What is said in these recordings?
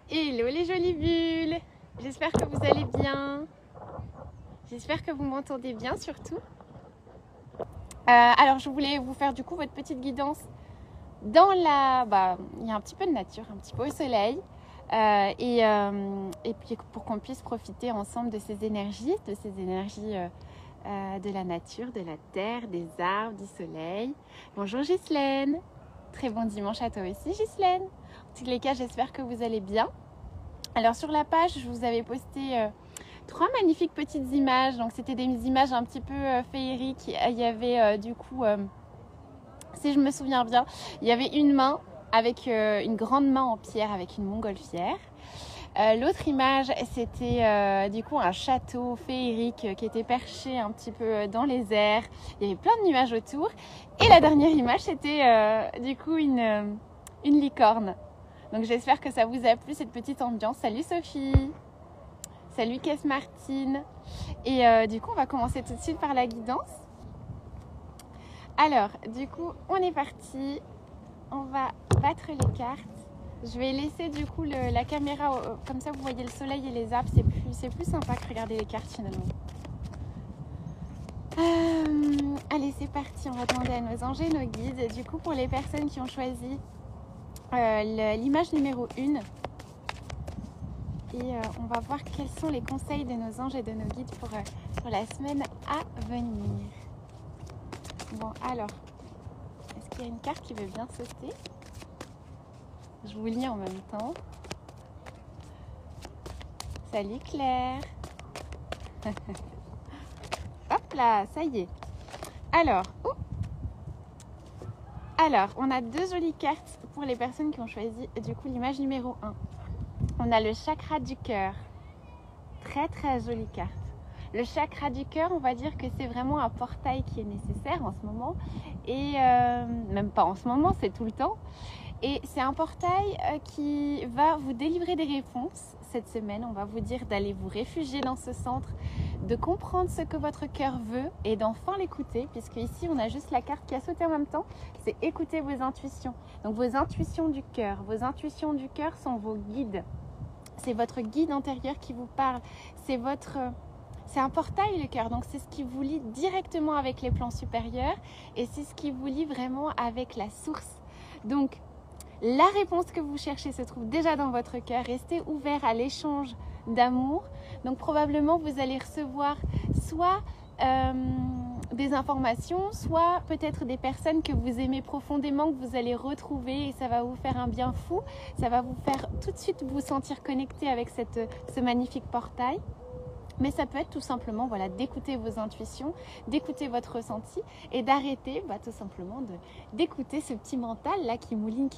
Hello les jolies bulles. J'espère que vous allez bien. J'espère que vous m'entendez bien surtout. Alors je voulais vous faire du coup votre petite guidance dans la... il y a un petit peu de nature, un petit peu au soleil. Et puis pour qu'on puisse profiter ensemble de ces énergies, de la nature, de la terre, des arbres, du soleil. Bonjour Ghislaine. Très bon dimanche à toi aussi Ghislaine. En tous les cas, j'espère que vous allez bien. Alors sur la page, je vous avais posté 3 magnifiques petites images. Donc c'était des images un petit peu féeriques. Il y avait du coup, si je me souviens bien, il y avait une main avec une grande main en pierre avec une montgolfière. L'autre image, c'était du coup un château féerique qui était perché un petit peu dans les airs. Il y avait plein de nuages autour. Et la dernière image, c'était du coup une licorne. Donc j'espère que ça vous a plu cette petite ambiance. Salut Sophie. Salut Kess Martine. Et du coup, on va commencer tout de suite par la guidance. Alors, du coup, on est parti. On va battre les cartes. Je vais laisser du coup la caméra, comme ça vous voyez le soleil et les arbres. C'est plus sympa que regarder les cartes finalement. Allez, c'est parti. On va demander à nos anges et nos guides. Du coup, pour les personnes qui ont choisi l'image numéro 1, et on va voir quels sont les conseils de nos anges et de nos guides pour la semaine à venir. Bon, alors, est-ce qu'il y a une carte qui veut bien sauter? Je vous lis en même temps. Salut Claire. Hop là, ça y est. Alors, on a 2 jolies cartes pour les personnes qui ont choisi du coup l'image numéro 1. On a le chakra du cœur. Très très jolie carte. Le chakra du cœur, on va dire que c'est vraiment un portail qui est nécessaire en ce moment. Et même pas en ce moment, c'est tout le temps. Et c'est un portail qui va vous délivrer des réponses cette semaine. On va vous dire d'aller vous réfugier dans ce centre, de comprendre ce que votre cœur veut et d'enfin l'écouter. Puisque ici, on a juste la carte qui a sauté en même temps. C'est écouter vos intuitions. Donc vos intuitions du cœur. Vos intuitions du cœur sont vos guides. C'est votre guide intérieur qui vous parle. C'est un portail le cœur. Donc c'est ce qui vous lie directement avec les plans supérieurs. Et c'est ce qui vous lie vraiment avec la source. Donc la réponse que vous cherchez se trouve déjà dans votre cœur. Restez ouvert à l'échange d'amour. Donc probablement vous allez recevoir soit des informations, soit peut-être des personnes que vous aimez profondément, que vous allez retrouver et ça va vous faire un bien fou. Ça va vous faire tout de suite vous sentir connecté avec ce magnifique portail. Mais ça peut être tout simplement d'écouter vos intuitions, d'écouter votre ressenti et d'arrêter tout simplement d'écouter ce petit mental là qui mouline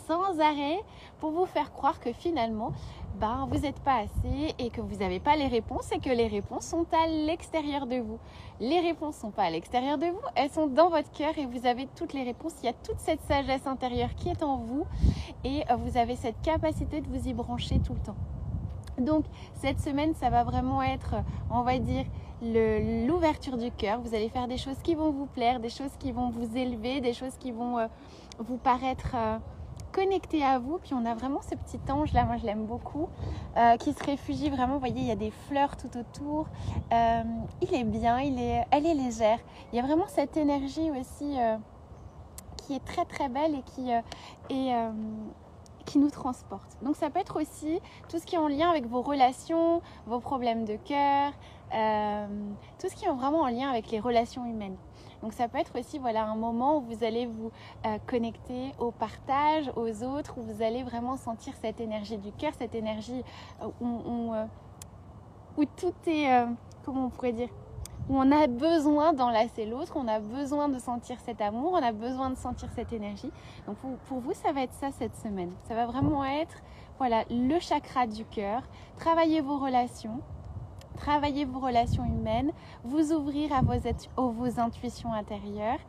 sans arrêt pour vous faire croire que finalement vous n'êtes pas assez et que vous n'avez pas les réponses et que les réponses sont à l'extérieur de vous. Les réponses ne sont pas à l'extérieur de vous, elles sont dans votre cœur et vous avez toutes les réponses. Il y a toute cette sagesse intérieure qui est en vous et vous avez cette capacité de vous y brancher tout le temps. Donc cette semaine, ça va vraiment être, on va dire, l'ouverture du cœur. Vous allez faire des choses qui vont vous plaire, des choses qui vont vous élever, des choses qui vont vous paraître connectées à vous. Puis on a vraiment ce petit ange là, moi je l'aime beaucoup, qui se réfugie vraiment. Vous voyez, il y a des fleurs tout autour. Il est bien, elle est légère. Il y a vraiment cette énergie aussi qui est très très belle et qui nous transporte. Donc ça peut être aussi tout ce qui est en lien avec vos relations, vos problèmes de cœur, tout ce qui est vraiment en lien avec les relations humaines. Donc ça peut être aussi un moment où vous allez vous connecter au partage, aux autres, où vous allez vraiment sentir cette énergie du cœur, cette énergie où tout est, comment on pourrait dire, où on a besoin d'enlacer l'autre, on a besoin de sentir cet amour, on a besoin de sentir cette énergie. Donc pour vous, ça va être ça cette semaine. Ça va vraiment être le chakra du cœur, travailler vos relations humaines, vous ouvrir à vos intuitions intérieures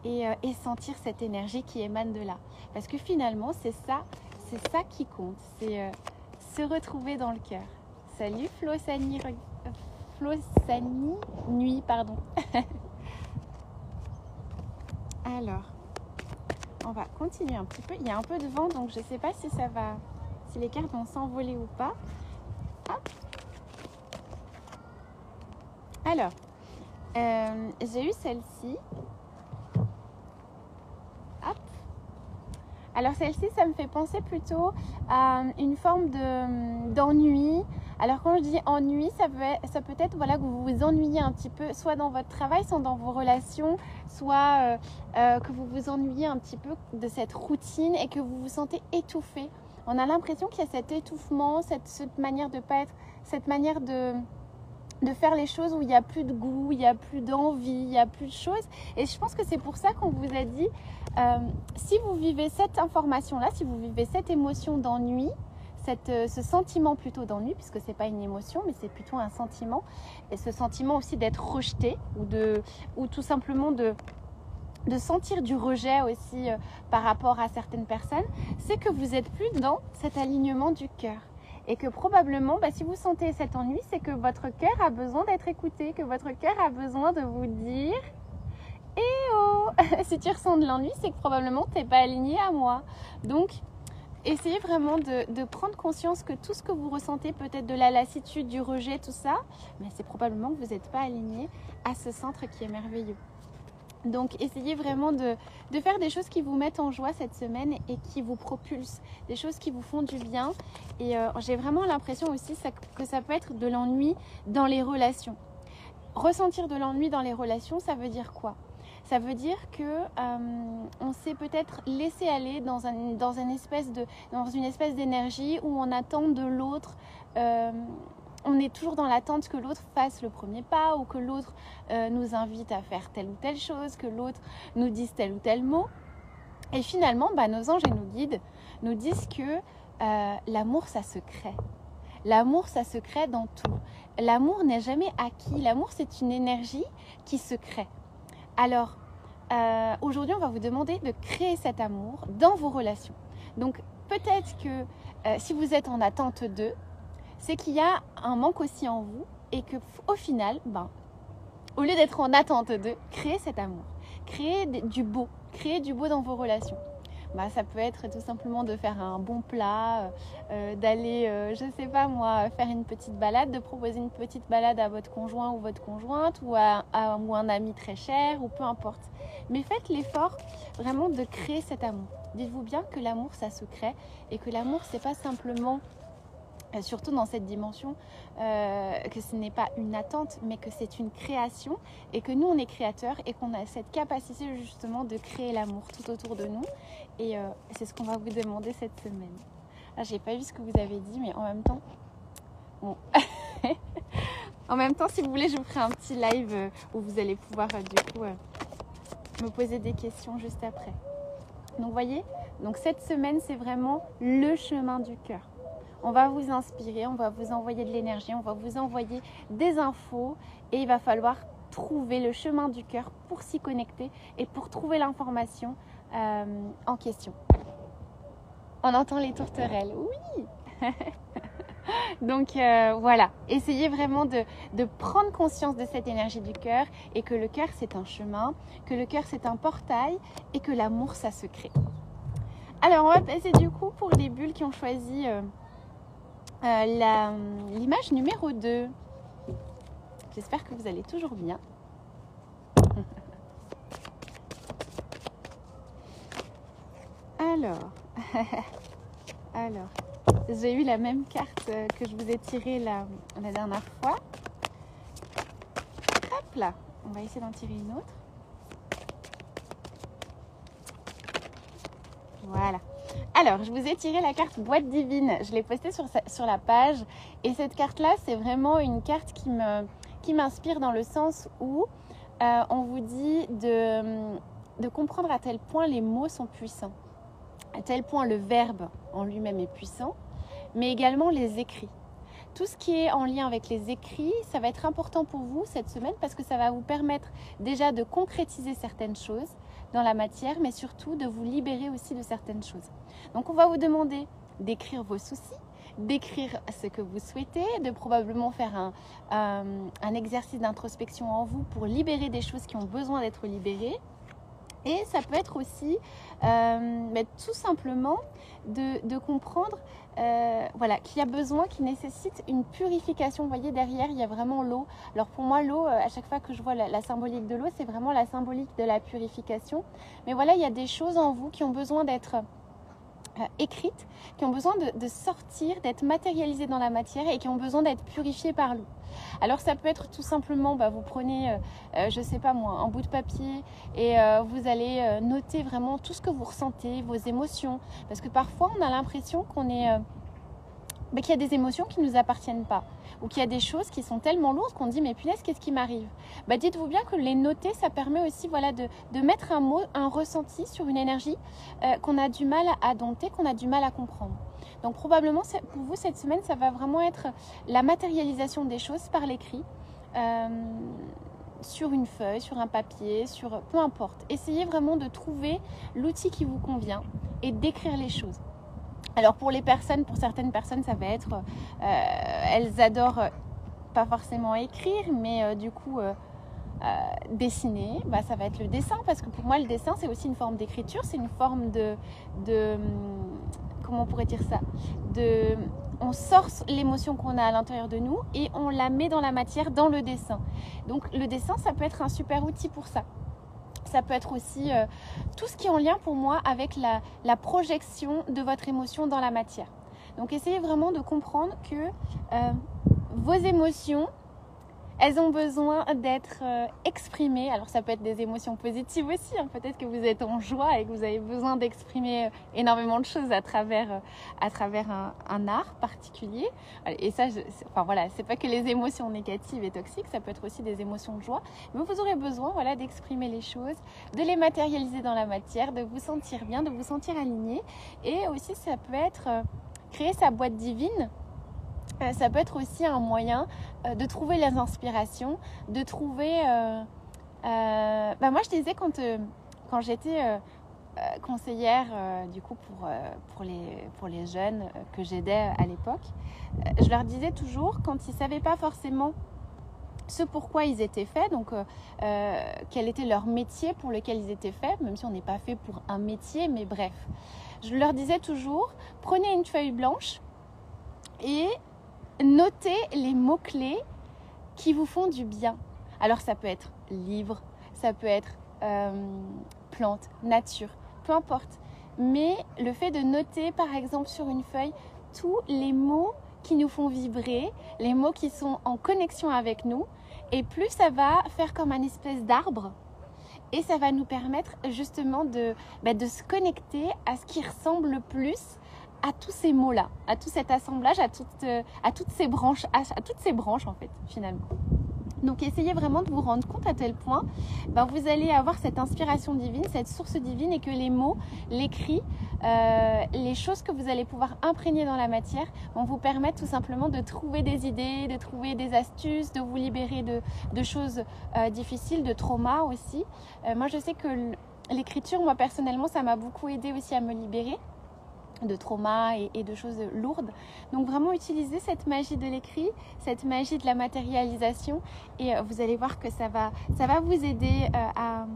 et sentir cette énergie qui émane de là. Parce que finalement, c'est ça qui compte, c'est se retrouver dans le cœur. Salut Flosani Nuit, pardon. Alors, on va continuer un petit peu. Il y a un peu de vent, donc je ne sais pas si ça va si les cartes vont s'envoler ou pas. Hop. Alors, j'ai eu celle-ci. Hop. Alors celle-ci, ça me fait penser plutôt à une forme d'ennui. Alors quand je dis ennui, ça peut être voilà, que vous vous ennuyez un petit peu, soit dans votre travail, soit dans vos relations, soit que vous vous ennuyez un petit peu de cette routine et que vous vous sentez étouffé. On a l'impression qu'il y a cet étouffement, cette manière de pas être, cette manière de faire les choses où il n'y a plus de goût, il n'y a plus d'envie, il n'y a plus de choses. Et je pense que c'est pour ça qu'on vous a dit, si vous vivez cette information-là, si vous vivez cette émotion d'ennui, ce sentiment plutôt d'ennui, puisque ce n'est pas une émotion, mais c'est plutôt un sentiment, et ce sentiment aussi d'être rejeté, ou tout simplement de sentir du rejet aussi par rapport à certaines personnes, c'est que vous n'êtes plus dans cet alignement du cœur. Et que probablement, si vous sentez cet ennui, c'est que votre cœur a besoin d'être écouté, que votre cœur a besoin de vous dire « Eh oh !» Si tu ressens de l'ennui, c'est que probablement tu n'es pas aligné à moi. Donc, essayez vraiment de prendre conscience que tout ce que vous ressentez, peut-être de la lassitude, du rejet, tout ça, mais c'est probablement que vous n'êtes pas aligné à ce centre qui est merveilleux. Donc essayez vraiment de faire des choses qui vous mettent en joie cette semaine et qui vous propulsent, des choses qui vous font du bien. Et j'ai vraiment l'impression aussi que ça peut être de l'ennui dans les relations. Ressentir de l'ennui dans les relations, ça veut dire quoi? Ça veut dire que on s'est peut-être laissé aller dans une espèce d'énergie où on attend de l'autre. On est toujours dans l'attente que l'autre fasse le premier pas ou que l'autre nous invite à faire telle ou telle chose, que l'autre nous dise tel ou tel mot. Et finalement, nos anges et nos guides nous disent que l'amour, ça se crée. L'amour, ça se crée dans tout. L'amour n'est jamais acquis. L'amour, c'est une énergie qui se crée. Alors, aujourd'hui, on va vous demander de créer cet amour dans vos relations. Donc, peut-être que si vous êtes en attente d'eux, c'est qu'il y a un manque aussi en vous et qu'au final, au lieu d'être en attente d'eux, créez cet amour, créez du beau dans vos relations. Ça peut être tout simplement de faire un bon plat, d'aller, je sais pas moi, faire une petite balade, de proposer une petite balade à votre conjoint ou votre conjointe ou à un ami très cher ou peu importe. Mais faites l'effort vraiment de créer cet amour. Dites-vous bien que l'amour, ça se crée et que l'amour, c'est pas simplement... surtout dans cette dimension, que ce n'est pas une attente, mais que c'est une création et que nous, on est créateurs et qu'on a cette capacité justement de créer l'amour tout autour de nous. Et c'est ce qu'on va vous demander cette semaine. J'ai pas vu ce que vous avez dit, mais en même temps, bon. En même temps, si vous voulez, je vous ferai un petit live où vous allez pouvoir du coup me poser des questions juste après. Donc, voyez, donc cette semaine, c'est vraiment le chemin du cœur. On va vous inspirer, on va vous envoyer de l'énergie, on va vous envoyer des infos et il va falloir trouver le chemin du cœur pour s'y connecter et pour trouver l'information en question. On entend les tourterelles, oui. Donc voilà, essayez vraiment de prendre conscience de cette énergie du cœur et que le cœur c'est un chemin, que le cœur c'est un portail et que l'amour ça se crée. Alors on va passer du coup pour les bulles qui ont choisi... l'image numéro 2. J'espère que vous allez toujours bien. Alors, j'ai eu la même carte que je vous ai tirée la dernière fois. Hop là, on va essayer d'en tirer une autre. Voilà. Alors, je vous ai tiré la carte boîte divine. Je l'ai postée sur la page. Et cette carte-là, c'est vraiment une carte qui m'inspire dans le sens où on vous dit de comprendre à tel point les mots sont puissants. À tel point le verbe en lui-même est puissant, mais également les écrits. Tout ce qui est en lien avec les écrits, ça va être important pour vous cette semaine parce que ça va vous permettre déjà de concrétiser certaines choses dans la matière, mais surtout de vous libérer aussi de certaines choses. Donc on va vous demander d'écrire vos soucis, d'écrire ce que vous souhaitez, de probablement faire un exercice d'introspection en vous pour libérer des choses qui ont besoin d'être libérées. Et ça peut être aussi tout simplement de comprendre voilà, qu'il y a besoin, qu'il nécessite une purification. Vous voyez, derrière, il y a vraiment l'eau. Alors pour moi, l'eau, à chaque fois que je vois la symbolique de l'eau, c'est vraiment la symbolique de la purification. Mais voilà, il y a des choses en vous qui ont besoin d'être écrites, qui ont besoin de sortir, d'être matérialisées dans la matière et qui ont besoin d'être purifiées par l'eau. Alors ça peut être tout simplement, vous prenez, je sais pas moi, un bout de papier et vous allez noter vraiment tout ce que vous ressentez, vos émotions. Parce que parfois on a l'impression qu'on est, qu'il y a des émotions qui ne nous appartiennent pas. Ou qu'il y a des choses qui sont tellement lourdes qu'on dit mais punaise, qu'est-ce qui m'arrive? Dites-vous bien que les noter, ça permet aussi voilà, de mettre un mot, un ressenti sur une énergie qu'on a du mal à dompter, qu'on a du mal à comprendre. Donc probablement pour vous cette semaine, ça va vraiment être la matérialisation des choses par l'écrit, sur une feuille, sur un papier, peu importe. Essayez vraiment de trouver l'outil qui vous convient et d'écrire les choses. Alors pour certaines personnes, ça va être, elles adorent pas forcément écrire, mais du coup dessiner, ça va être le dessin, parce que pour moi le dessin c'est aussi une forme d'écriture, c'est une forme de comment on pourrait dire ça, on sort l'émotion qu'on a à l'intérieur de nous et on la met dans la matière, dans le dessin. Donc le dessin, ça peut être un super outil pour ça. Ça peut être aussi tout ce qui est en lien pour moi avec la projection de votre émotion dans la matière. Donc essayez vraiment de comprendre que vos émotions, elles ont besoin d'être exprimées. Alors ça peut être des émotions positives aussi, hein. Peut-être que vous êtes en joie et que vous avez besoin d'exprimer énormément de choses à travers un art particulier. Et ça, c'est pas que les émotions négatives et toxiques, ça peut être aussi des émotions de joie. Mais vous aurez besoin d'exprimer les choses, de les matérialiser dans la matière, de vous sentir bien, de vous sentir aligné. Et aussi ça peut être créer sa boîte divine. Ça peut être aussi un moyen de trouver les inspirations, de trouver... moi, je disais quand j'étais conseillère du coup pour les jeunes que j'aidais à l'époque, je leur disais toujours, quand ils ne savaient pas forcément ce pourquoi ils étaient faits, donc quel était leur métier pour lequel ils étaient faits, même si on n'est pas fait pour un métier, mais bref. Je leur disais toujours, prenez une feuille blanche et notez les mots-clés qui vous font du bien. Alors ça peut être livre, ça peut être plante, nature, peu importe. Mais le fait de noter par exemple sur une feuille tous les mots qui nous font vibrer, les mots qui sont en connexion avec nous, et plus ça va faire comme un espèce d'arbre. Et ça va nous permettre justement de se connecter à ce qui ressemble le plus à tous ces mots-là, à tout cet assemblage, à toutes ces branches en fait, finalement. Donc essayez vraiment de vous rendre compte à tel point, vous allez avoir cette inspiration divine, cette source divine, et que les mots, l'écrit, les choses que vous allez pouvoir imprégner dans la matière vont vous permettre tout simplement de trouver des idées, de trouver des astuces, de vous libérer de choses difficiles, de traumas aussi. Moi je sais que l'écriture, moi personnellement, ça m'a beaucoup aidé aussi à me libérer de traumas et de choses lourdes. Donc vraiment utilisez cette magie de l'écrit, cette magie de la matérialisation, et vous allez voir que ça va vous aider à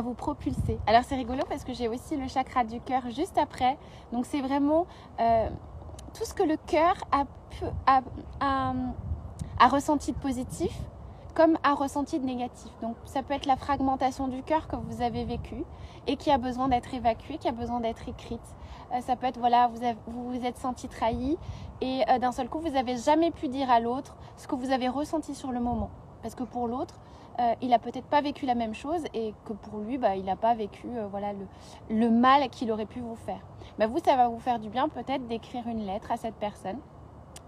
vous propulser. Alors c'est rigolo parce que j'ai aussi le chakra du cœur juste après. Donc c'est vraiment tout ce que le cœur a ressenti de positif comme a ressenti de négatif. Donc ça peut être la fragmentation du cœur que vous avez vécue et qui a besoin d'être évacuée, qui a besoin d'être écrite. Ça peut être, vous vous êtes senti trahi et d'un seul coup, vous n'avez jamais pu dire à l'autre ce que vous avez ressenti sur le moment. Parce que pour l'autre, il n'a peut-être pas vécu la même chose et que pour lui, il n'a pas vécu le mal qu'il aurait pu vous faire. Vous, ça va vous faire du bien peut-être d'écrire une lettre à cette personne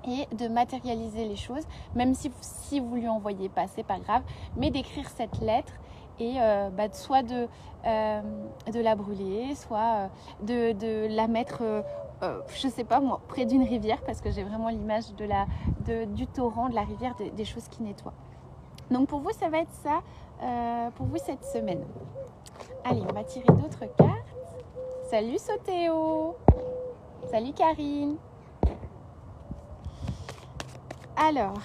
et de matérialiser les choses, même si vous lui envoyez pas, c'est pas grave, mais d'écrire cette lettre et soit de la brûler, soit de la mettre, je sais pas moi, près d'une rivière, parce que j'ai vraiment l'image du torrent, de la rivière, des choses qui nettoient. Donc pour vous, ça va être ça, pour vous cette semaine. Allez, on va tirer d'autres cartes. Salut Sotéo. Salut Karine. Alors,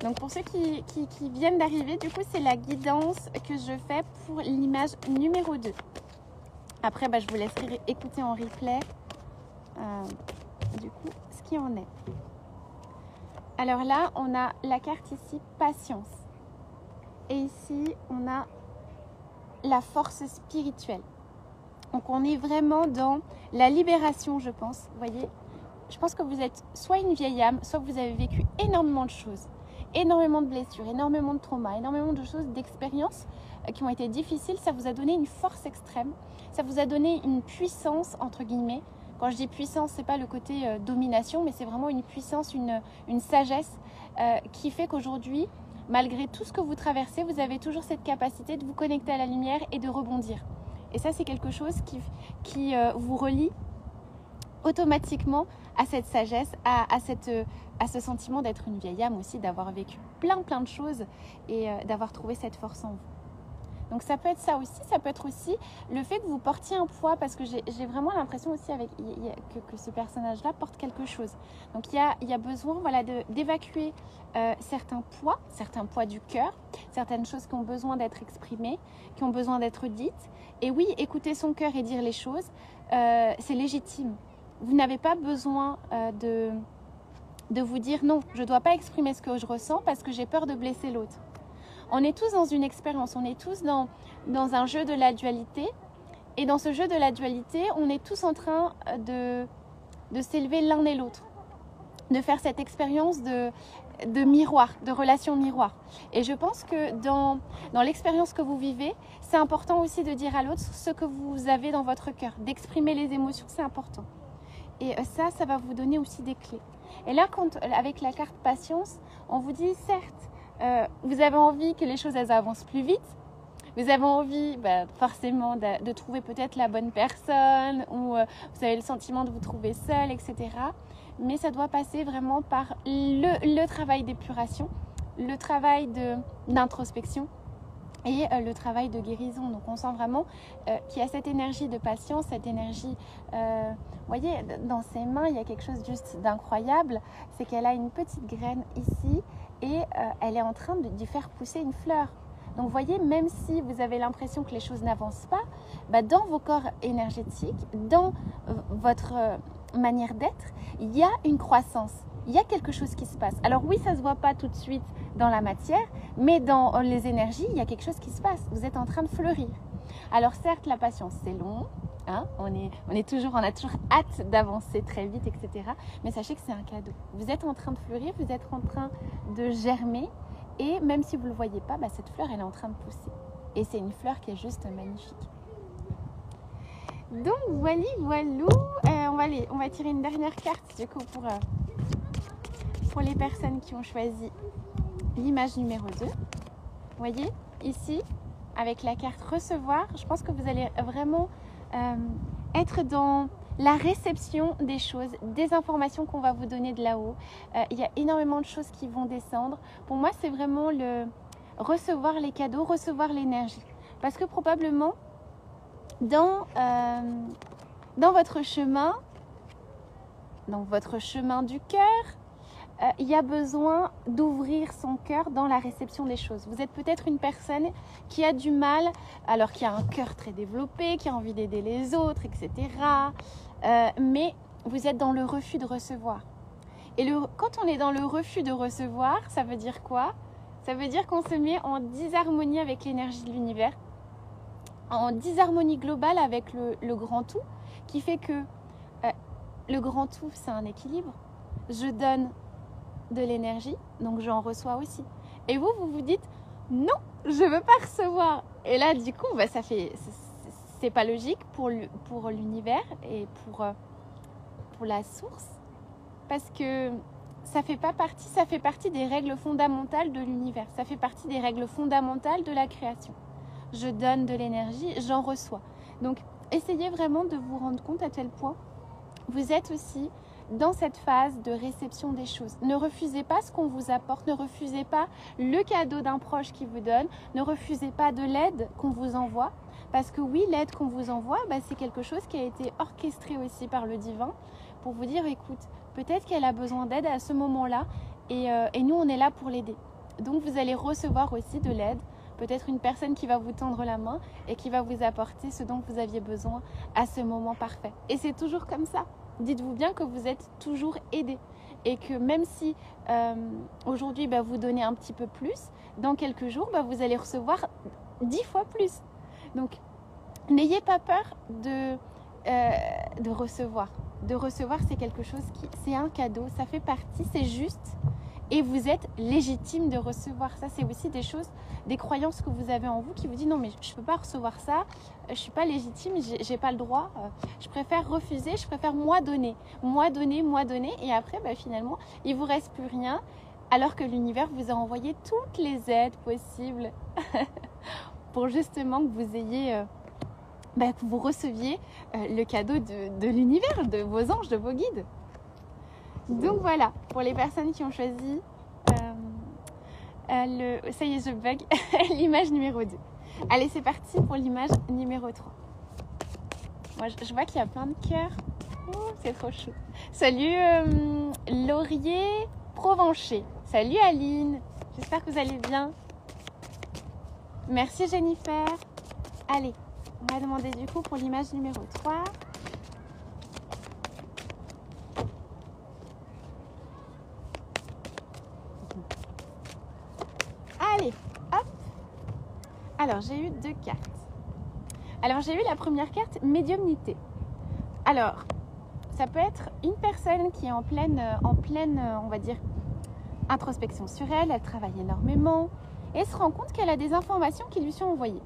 Donc pour ceux qui viennent d'arriver, du coup c'est la guidance que je fais pour l'image numéro 2. Après je vous laisserai écouter en replay du coup ce qui en est. Alors là on a la carte ici patience. Et ici on a la force spirituelle. Donc on est vraiment dans la libération, je pense. Vous voyez, je pense que vous êtes soit une vieille âme, soit vous avez vécu énormément de choses, énormément de blessures, énormément de traumas, énormément de choses, d'expériences qui ont été difficiles. Ça vous a donné une force extrême, ça vous a donné une puissance entre guillemets. Quand je dis puissance, c'est pas le côté domination, mais c'est vraiment une puissance, une sagesse qui fait qu'aujourd'hui, malgré tout ce que vous traversez, vous avez toujours cette capacité de vous connecter à la lumière et de rebondir. Et ça, c'est quelque chose qui vous relie automatiquement à cette sagesse, à ce sentiment d'être une vieille âme aussi, d'avoir vécu plein de choses et d'avoir trouvé cette force en vous. Donc ça peut être ça aussi, ça peut être aussi le fait que vous portiez un poids, parce que j'ai vraiment l'impression aussi que ce personnage-là porte quelque chose. Donc il y a besoin d'évacuer certains poids du cœur, certaines choses qui ont besoin d'être exprimées, qui ont besoin d'être dites. Et oui, écouter son cœur et dire les choses, c'est légitime. Vous n'avez pas besoin de vous dire non, je ne dois pas exprimer ce que je ressens parce que j'ai peur de blesser l'autre. On est tous dans une expérience, on est tous dans un jeu de la dualité. Et dans ce jeu de la dualité, on est tous en train de s'élever l'un et l'autre, de faire cette expérience de miroir, de relation miroir. Et je pense que dans l'expérience que vous vivez, c'est important aussi de dire à l'autre ce que vous avez dans votre cœur, d'exprimer les émotions, c'est important. Et ça va vous donner aussi des clés. Et là, avec la carte patience, on vous dit certes, vous avez envie que les choses elles avancent plus vite. Vous avez envie forcément de trouver peut-être la bonne personne ou vous avez le sentiment de vous trouver seul, etc. Mais ça doit passer vraiment par le travail d'épuration, le travail d'introspection et le travail de guérison. Donc on sent vraiment qu'il y a cette énergie de patience, cette énergie, vous voyez, dans ses mains, il y a quelque chose juste d'incroyable. C'est qu'elle a une petite graine ici et elle est en train d'y faire pousser une fleur. Donc vous voyez, même si vous avez l'impression que les choses n'avancent pas, dans vos corps énergétiques, dans votre manière d'être, il y a une croissance, il y a quelque chose qui se passe. Alors oui, ça ne se voit pas tout de suite dans la matière, mais dans les énergies, il y a quelque chose qui se passe. Vous êtes en train de fleurir. Alors certes, la patience, c'est long. Hein, on a toujours hâte d'avancer très vite, etc. Mais sachez que c'est un cadeau. Vous êtes en train de fleurir, vous êtes en train de germer. Et même si vous ne le voyez pas, cette fleur, elle est en train de pousser. Et c'est une fleur qui est juste magnifique. Donc, voilou. On va tirer une dernière carte, du coup, pour les personnes qui ont choisi l'image numéro 2. Vous voyez, ici, avec la carte recevoir, je pense que vous allez vraiment être dans la réception des choses, des informations qu'on va vous donner de là-haut. Il y a énormément de choses qui vont descendre. Pour moi, c'est vraiment le recevoir les cadeaux, recevoir l'énergie. Parce que probablement, dans votre chemin du cœur, il y a besoin d'ouvrir son cœur dans la réception des choses. Vous êtes peut-être une personne qui a du mal, alors qui a un cœur très développé, qui a envie d'aider les autres, etc. Mais vous êtes dans le refus de recevoir. Et quand on est dans le refus de recevoir, ça veut dire quoi? Ça veut dire qu'on se met en disharmonie avec l'énergie de l'univers, en disharmonie globale avec le grand tout, qui fait que le grand tout, c'est un équilibre. Je donne de l'énergie, donc j'en reçois aussi. Et vous vous dites non, je veux pas recevoir. Et là, du coup, c'est pas logique pour l'univers et pour la source, parce que ça fait partie des règles fondamentales de l'univers. Ça fait partie des règles fondamentales de la création. Je donne de l'énergie, j'en reçois. Donc, essayez vraiment de vous rendre compte à tel point vous êtes aussi dans cette phase de réception des choses. Ne refusez pas ce qu'on vous apporte, ne refusez pas le cadeau d'un proche qui vous donne, ne refusez pas de l'aide qu'on vous envoie, parce que oui, l'aide qu'on vous envoie, c'est quelque chose qui a été orchestré aussi par le divin pour vous dire, écoute, peut-être qu'elle a besoin d'aide à ce moment-là et nous, on est là pour l'aider. Donc vous allez recevoir aussi de l'aide, peut-être une personne qui va vous tendre la main et qui va vous apporter ce dont vous aviez besoin à ce moment parfait. Et c'est toujours comme ça. Dites-vous bien que vous êtes toujours aidé et que même si aujourd'hui vous donnez un petit peu plus, dans quelques jours vous allez recevoir 10 fois plus. Donc n'ayez pas peur de recevoir. De recevoir, c'est quelque chose c'est un cadeau, ça fait partie, c'est juste. Et vous êtes légitime de recevoir ça. C'est aussi des choses, des croyances que vous avez en vous qui vous disent non mais je ne peux pas recevoir ça, je ne suis pas légitime, j'ai pas le droit, je préfère refuser, je préfère moi donner. Et après finalement il ne vous reste plus rien alors que l'univers vous a envoyé toutes les aides possibles pour justement que vous ayez... que vous receviez le cadeau de l'univers, de vos anges, de vos guides. Donc voilà, pour les personnes qui ont choisi ça y est, je bug, l'image numéro 2. Allez, c'est parti pour l'image numéro 3. Moi, je vois qu'il y a plein de cœurs. Oh, c'est trop chou. Salut Laurier Provencher. Salut Aline. J'espère que vous allez bien. Merci Jennifer. Allez, on va demander du coup pour l'image numéro 3. Allez, hop. Alors, j'ai eu 2 cartes. Alors, j'ai eu la première carte, médiumnité. Alors, ça peut être une personne qui est en pleine, on va dire, introspection sur elle. Elle travaille énormément et se rend compte qu'elle a des informations qui lui sont envoyées.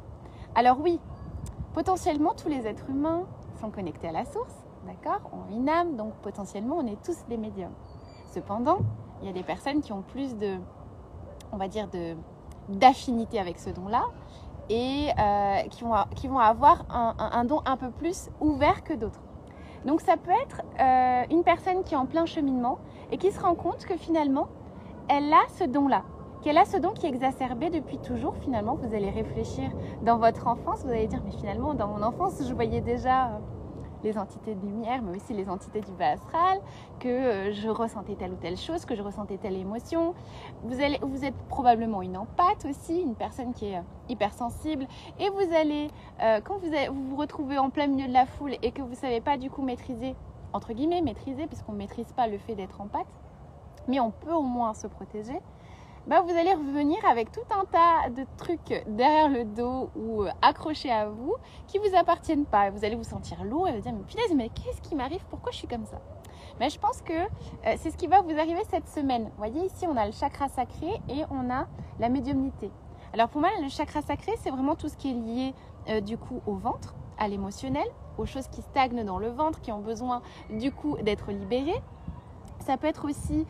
Alors oui, potentiellement, tous les êtres humains sont connectés à la source, d'accord? On a une âme, donc potentiellement, on est tous des médiums. Cependant, il y a des personnes qui ont plus de, on va dire, d'affinité avec ce don-là et qui vont avoir un don un peu plus ouvert que d'autres. Donc ça peut être une personne qui est en plein cheminement et qui se rend compte que finalement, elle a ce don-là, qu'elle a ce don qui est exacerbé depuis toujours. Finalement, vous allez réfléchir dans votre enfance, vous allez dire, mais finalement, dans mon enfance, je voyais déjà les entités de lumière, mais aussi les entités du bas astral, que je ressentais telle ou telle chose, que je ressentais telle émotion. Vous êtes probablement une empathe aussi, une personne qui est hypersensible. Et vous allez, quand vous vous retrouvez en plein milieu de la foule et que vous ne savez pas du coup maîtriser, entre guillemets maîtriser, puisqu'on ne maîtrise pas le fait d'être empathe, mais on peut au moins se protéger. Vous allez revenir avec tout un tas de trucs derrière le dos ou accrochés à vous qui ne vous appartiennent pas. Vous allez vous sentir lourd et vous dire mais punaise, mais qu'est-ce qui m'arrive? Pourquoi je suis comme ça? Mais je pense que c'est ce qui va vous arriver cette semaine. Vous voyez ici, on a le chakra sacré et on a la médiumnité. Alors pour moi, le chakra sacré, c'est vraiment tout ce qui est lié du coup au ventre, à l'émotionnel, aux choses qui stagnent dans le ventre, qui ont besoin du coup d'être libérées. Ça peut être aussi...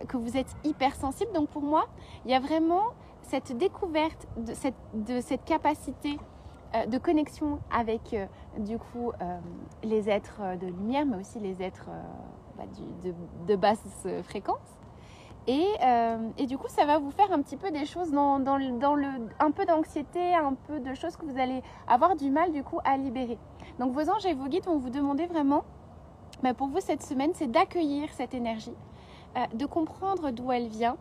que vous êtes hypersensible. Donc pour moi, il y a vraiment cette découverte de cette capacité de connexion avec du coup les êtres de lumière, mais aussi les êtres de basse fréquence. Et du coup, ça va vous faire un petit peu des choses un peu d'anxiété, un peu de choses que vous allez avoir du mal du coup à libérer. Donc vos anges et vos guides vont vous demander vraiment, pour vous cette semaine, c'est d'accueillir cette énergie, de comprendre d'où elle vient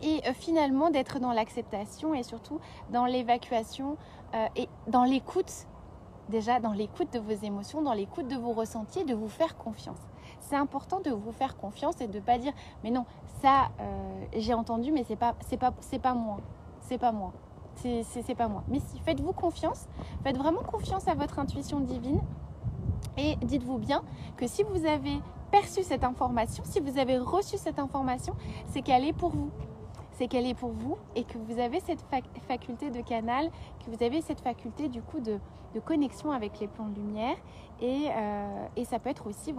et finalement d'être dans l'acceptation et surtout dans l'évacuation et dans l'écoute, déjà dans l'écoute de vos émotions, dans l'écoute de vos ressentis, de vous faire confiance. C'est important de vous faire confiance et de ne pas dire mais non, ça j'ai entendu mais c'est pas moi, c'est pas moi, c'est pas moi. Mais si, faites-vous confiance, faites vraiment confiance à votre intuition divine et dites-vous bien que si vous avez perçu cette information, si vous avez reçu cette information, c'est qu'elle est pour vous. C'est qu'elle est pour vous et que vous avez cette faculté de canal, que vous avez cette faculté du coup de connexion avec les plans de lumière. Et ça peut être aussi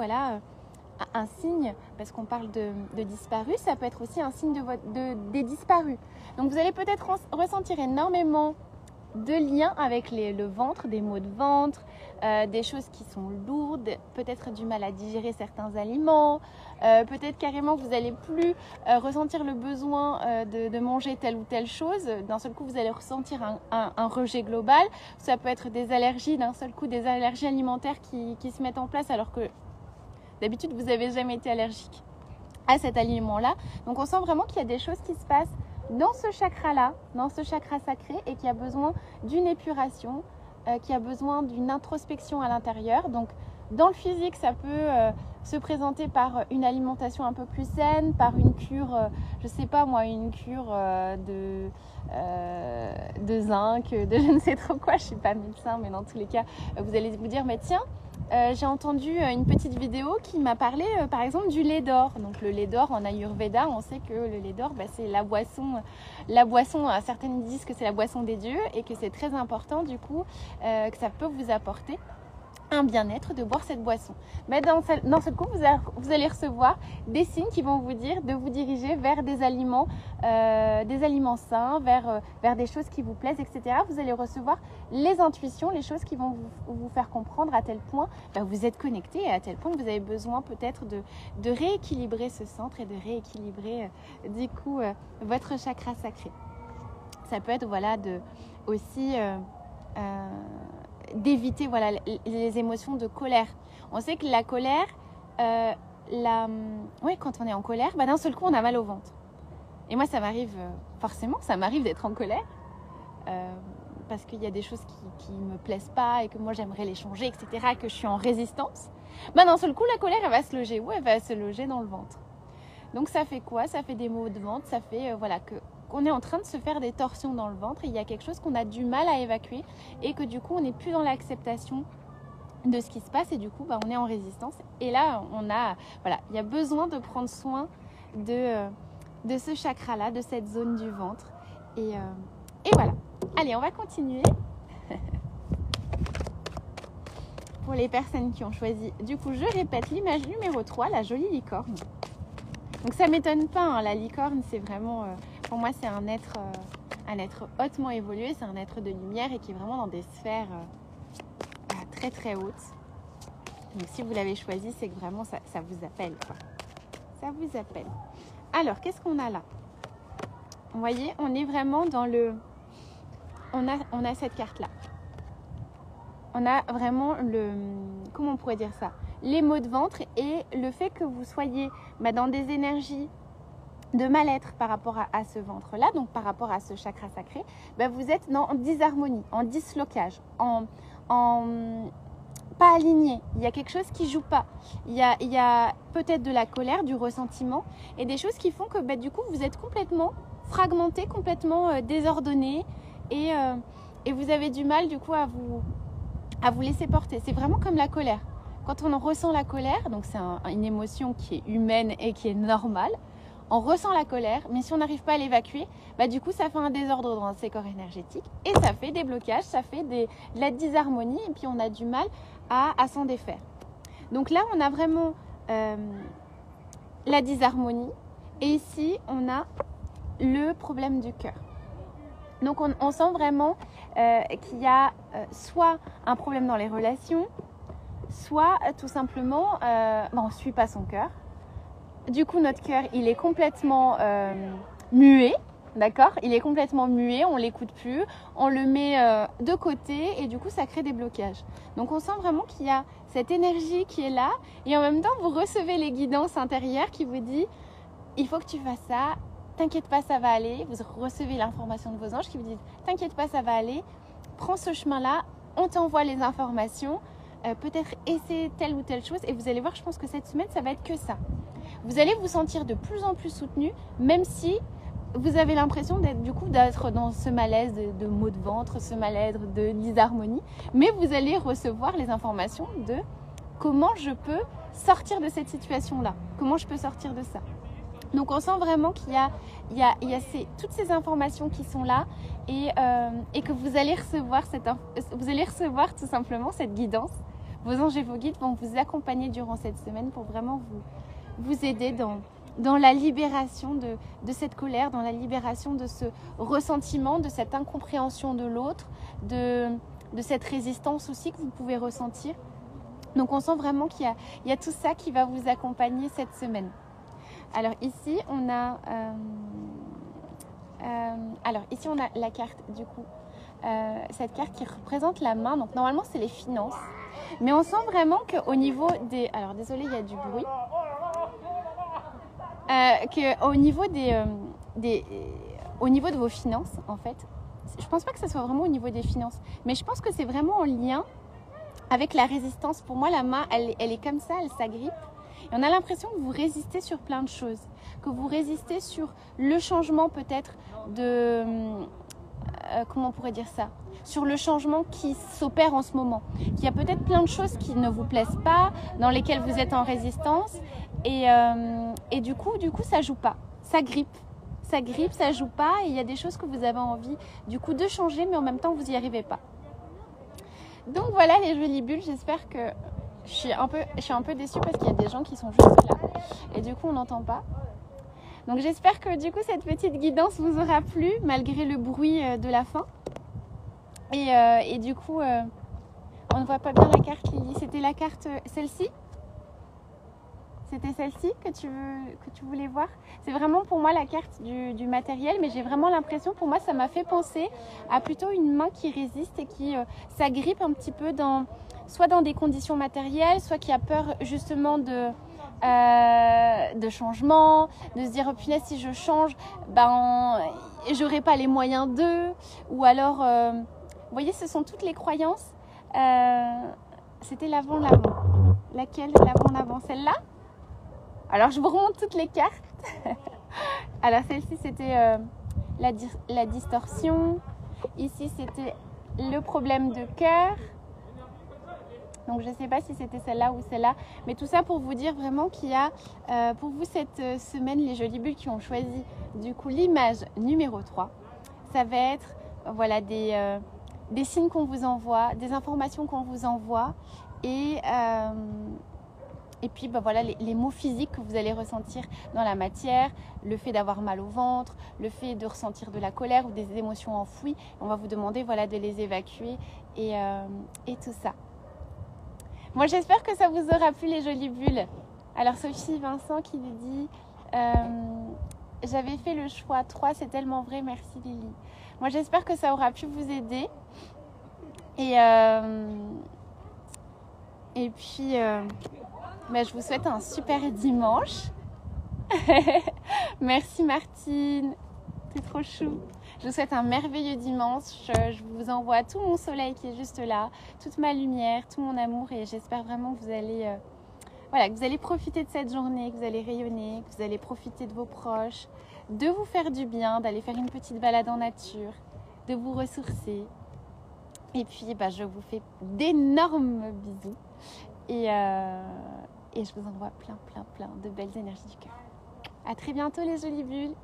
un signe, parce qu'on parle de disparus, ça peut être aussi un signe des disparus. Donc vous allez peut-être ressentir énormément de liens avec le ventre, des maux de ventre, des choses qui sont lourdes, peut-être du mal à digérer certains aliments, peut-être carrément que vous n'allez plus ressentir le besoin de manger telle ou telle chose. D'un seul coup, vous allez ressentir un rejet global. Ça peut être des allergies, d'un seul coup, des allergies alimentaires qui se mettent en place alors que d'habitude, vous n'avez jamais été allergique. à cet aliment-là. Donc on sent vraiment qu'il y a des choses qui se passent dans ce chakra-là, dans ce chakra sacré, et qui a besoin d'une épuration, qui a besoin d'une introspection à l'intérieur. Donc dans le physique, ça peut se présenter par une alimentation un peu plus saine, par une cure, je sais pas moi, une cure de zinc, de je ne sais trop quoi, je suis pas médecin, mais dans tous les cas, vous allez vous dire, mais tiens, j'ai entendu une petite vidéo qui m'a parlé par exemple du lait d'or. Donc le lait d'or en Ayurveda, on sait que le lait d'or, c'est la boisson, certaines disent que c'est la boisson des dieux et que c'est très important du coup, que ça peut vous apporter un bien-être de boire cette boisson. Mais dans ce coup, vous allez recevoir des signes qui vont vous dire de vous diriger vers des aliments sains, vers des choses qui vous plaisent, etc. Vous allez recevoir les intuitions, les choses qui vont vous faire comprendre à tel point vous êtes connecté et à tel point que vous avez besoin peut-être de rééquilibrer ce centre et de rééquilibrer du coup votre chakra sacré. Ça peut être aussi d'éviter les émotions de colère. On sait que la colère, quand on est en colère, d'un seul coup on a mal au ventre. Et moi ça m'arrive, forcément ça m'arrive d'être en colère parce qu'il y a des choses qui ne me plaisent pas et que moi j'aimerais les changer, etc., que je suis en résistance. D'un seul coup la colère elle va se loger, elle va se loger dans le ventre. Donc ça fait quoi? Ça fait des maux de ventre, ça fait qu'on est en train de se faire des torsions dans le ventre et il y a quelque chose qu'on a du mal à évacuer et que du coup on n'est plus dans l'acceptation de ce qui se passe et du coup on est en résistance. Et là il y a besoin de prendre soin de ce chakra-là, de cette zone du ventre. Et voilà. Allez, on va continuer. Pour les personnes qui ont choisi, du coup je répète l'image numéro 3, la jolie licorne. Donc ça ne m'étonne pas, hein, la licorne c'est vraiment, pour moi c'est un être hautement évolué, c'est un être de lumière et qui est vraiment dans des sphères très très hautes. Donc si vous l'avez choisi, c'est que vraiment ça vous appelle, quoi. Ça vous appelle. Alors qu'est-ce qu'on a là? Vous voyez, on est vraiment dans on a cette carte là. On a vraiment comment on pourrait dire ça? Les maux de ventre et le fait que vous soyez dans des énergies de mal-être par rapport à ce ventre-là, donc par rapport à ce chakra sacré, vous êtes en disharmonie, en dislocage, en pas aligné. Il y a quelque chose qui joue pas. Il y a peut-être de la colère, du ressentiment et des choses qui font que du coup vous êtes complètement fragmenté, complètement désordonné et vous avez du mal du coup à vous laisser porter. C'est vraiment comme la colère. Quand on ressent la colère, donc c'est une émotion qui est humaine et qui est normale, on ressent la colère, mais si on n'arrive pas à l'évacuer, du coup ça fait un désordre dans ses corps énergétiques et ça fait des blocages, ça fait de la disharmonie et puis on a du mal à s'en défaire. Donc là on a vraiment la disharmonie et ici on a le problème du cœur. Donc on sent vraiment qu'il y a soit un problème dans les relations, soit tout simplement on ne suit pas son cœur. Du coup notre cœur il est complètement muet, d'accord? Il est complètement muet, on ne l'écoute plus, on le met de côté et du coup ça crée des blocages. Donc on sent vraiment qu'il y a cette énergie qui est là et en même temps vous recevez les guidances intérieures qui vous disent il faut que tu fasses ça. T'inquiète pas, ça va aller. Vous recevez l'information de vos anges qui vous disent t'inquiète pas, ça va aller. Prends ce chemin-là, on t'envoie les informations. Peut-être essayer telle ou telle chose. Et vous allez voir, je pense que cette semaine, ça va être que ça. Vous allez vous sentir de plus en plus soutenu, même si vous avez l'impression d'être dans ce malaise de maux de ventre, ce malaise de disharmonie. Mais vous allez recevoir les informations de comment je peux sortir de cette situation-là. Comment je peux sortir de ça. Donc on sent vraiment qu'il y a toutes ces informations qui sont là et que vous allez recevoir tout simplement cette guidance. Vos anges et vos guides vont vous accompagner durant cette semaine pour vraiment vous aider dans la libération de cette colère, dans la libération de ce ressentiment, de cette incompréhension de l'autre, de cette résistance aussi que vous pouvez ressentir. Donc on sent vraiment qu'il y a tout ça qui va vous accompagner cette semaine. Alors ici on a la carte du coup, cette carte qui représente la main. Donc normalement c'est les finances, mais on sent vraiment qu'au niveau des... Alors désolé, il y a du bruit. Qu'au niveau au niveau de vos finances, en fait, je pense pas que ça soit vraiment au niveau des finances, mais je pense que c'est vraiment en lien avec la résistance. Pour moi, la main, elle est comme ça, elle s'agrippe. Et on a l'impression que vous résistez sur plein de choses, que vous résistez sur le changement peut-être de... comment on pourrait dire ça ? Sur le changement qui s'opère en ce moment. Il y a peut-être plein de choses qui ne vous plaisent pas, dans lesquelles vous êtes en résistance. Et du coup, ça joue pas. Ça grippe. Ça grippe, ça joue pas. Et il y a des choses que vous avez envie du coup de changer, mais en même temps, vous n'y arrivez pas. Donc voilà les jolies bulles. J'espère que je suis un peu déçue parce qu'il y a des gens qui sont juste là. Et du coup, on n'entend pas. Donc j'espère que du coup, cette petite guidance vous aura plu, malgré le bruit de la fin. Et du coup, on ne voit pas bien la carte, Lily. C'était la carte, celle-ci ? C'était celle-ci que tu voulais voir. C'est vraiment pour moi la carte du matériel, mais j'ai vraiment l'impression, pour moi, ça m'a fait penser à plutôt une main qui résiste et qui s'agrippe un petit peu soit dans des conditions matérielles, soit qui a peur justement de changement, de se dire oh, punaise, si je change, ben j'aurai pas les moyens d'eux, ou alors, vous voyez, ce sont toutes les croyances. C'était l'avant. Laquelle l'avant, celle-là? Alors, je vous remonte toutes les cartes. Alors, celle-ci, c'était la distorsion. Ici, c'était le problème de cœur. Donc, je ne sais pas si c'était celle-là ou celle-là. Mais tout ça pour vous dire vraiment qu'il y a, pour vous, cette semaine, les jolies bulles qui ont choisi, du coup, l'image numéro 3. Ça va être, voilà, des signes qu'on vous envoie, des informations qu'on vous envoie. Et puis voilà, les mots physiques que vous allez ressentir dans la matière, le fait d'avoir mal au ventre, le fait de ressentir de la colère ou des émotions enfouies. On va vous demander voilà, de les évacuer et tout ça. Moi, j'espère que ça vous aura plu les jolies bulles. Alors Sophie Vincent qui nous dit j'avais fait le choix 3, c'est tellement vrai, merci Lily. Moi, j'espère que ça aura pu vous aider. Et puis... je vous souhaite un super dimanche. Merci Martine, t'es trop chou. Je vous souhaite un merveilleux dimanche. Je vous envoie tout mon soleil qui est juste là, toute ma lumière, tout mon amour, et j'espère vraiment que vous allez, que vous allez profiter de cette journée, que vous allez rayonner, que vous allez profiter de vos proches, de vous faire du bien, d'aller faire une petite balade en nature, de vous ressourcer. Et puis je vous fais d'énormes bisous. Et je vous envoie plein de belles énergies du cœur. À très bientôt les jolies bulles.